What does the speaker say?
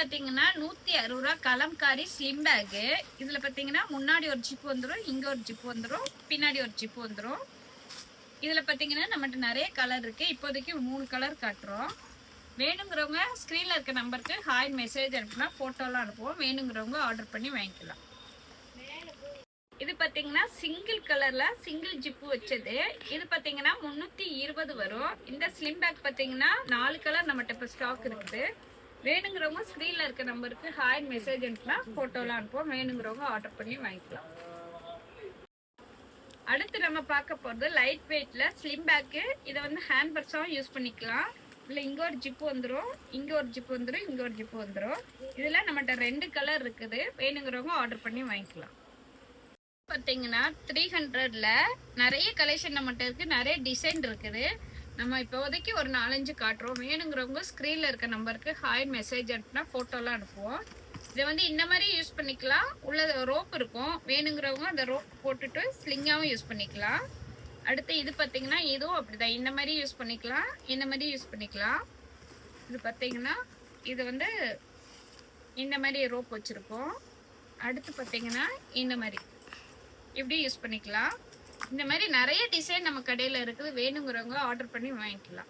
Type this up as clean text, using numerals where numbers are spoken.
பார்த்தீங்கன்னா 160 ரூபா Kalamkari slim bag. இதில் பார்த்தீங்கன்னா முன்னாடி ஒரு ஜிப்பு வந்துடும், இங்கே ஒரு ஜிப்பு வந்துடும், பின்னாடி ஒரு ஜிப்பு வந்துடும். இதில் பார்த்தீங்கன்னா நம்மகிட்ட நிறைய கலர் இருக்குது. இப்போதைக்கு 3 கலர் காட்டுறோம். வேணுங்கிறவங்க ஸ்க்ரீனில் இருக்க நம்பருக்கு ஹாய் மெசேஜ் அனுப்புனா ஃபோட்டோலாம் அனுப்புவோம். வேணுங்கிறவங்க ஆர்டர் பண்ணி வாங்கிக்கலாம். இது பார்த்தீங்கன்னா சிங்கிள் கலரில் சிங்கிள் ஜிப்பு வச்சது. இது பார்த்தீங்கன்னா 320 வரும். இந்த ஸ்லிம் பேக் பார்த்தீங்கன்னா 4 கலர் நம்மகிட்ட இப்போ ஸ்டாக் இருக்குது. வேணுங்கிறவங்க ஸ்க்ரீனில் இருக்க நம்பருக்கு ஹாய் மெசேஜ் அனுப்புனா ஃபோட்டோலாம் அனுப்புவோம். வேணுங்கிறவங்க ஆர்டர் பண்ணி வாங்கிக்கலாம். அடுத்து நம்ம பார்க்க போகிறது லைட் வெயிட்டில் ஸ்லிம் பேக்கு. இதை வந்து ஹேண்ட் பர்ஸாகவும் யூஸ் பண்ணிக்கலாம். இல்லை இங்கே ஒரு ஜிப்பு வந்துடும், இங்கே ஒரு ஜிப்பு வந்துடும், இங்கே ஒரு ஜிப்பு வந்துடும். இதில் நம்மகிட்ட 2 கலர் இருக்குது. வேணுங்கிறவங்க ஆர்டர் பண்ணி வாங்கிக்கலாம். பார்த்தீங்கன்னா 300ல் நிறைய கலெக்ஷன் நம்மகிட்ட இருக்குது, நிறைய டிசைன் இருக்குது. நம்ம இப்போதைக்கு ஒரு 4-5 காட்டுறோம். வேணுங்கிறவங்க ஸ்க்ரீனில் இருக்க நம்பருக்கு ஹாய் மெசேஜ் அனுப்புனா ஃபோட்டோலாம் அனுப்புவோம். இதை வந்து இந்த மாதிரி யூஸ் பண்ணிக்கலாம். உள்ள ரோப் இருக்கும். வேணுங்கிறவங்க அந்த ரோப் போட்டுட்டு ஸ்லிங்காகவும் யூஸ் பண்ணிக்கலாம். அடுத்து இது பார்த்தீங்கன்னா இதுவும் அப்படிதான். இந்த மாதிரி யூஸ் பண்ணிக்கலாம், இந்த மாதிரி யூஸ் பண்ணிக்கலாம். இது பார்த்தீங்கன்னா இது வந்து இந்த மாதிரி ரோப் வச்சுருக்கோம். அடுத்து பார்த்தீங்கன்னா இந்த மாதிரி இப்படி யூஸ் பண்ணிக்கலாம். இந்த மாதிரி நிறைய டிசைன் நம்ம கடையில் இருக்குது. வேணுங்கிறவங்க ஆர்டர் பண்ணி வாங்கிக்கலாம்.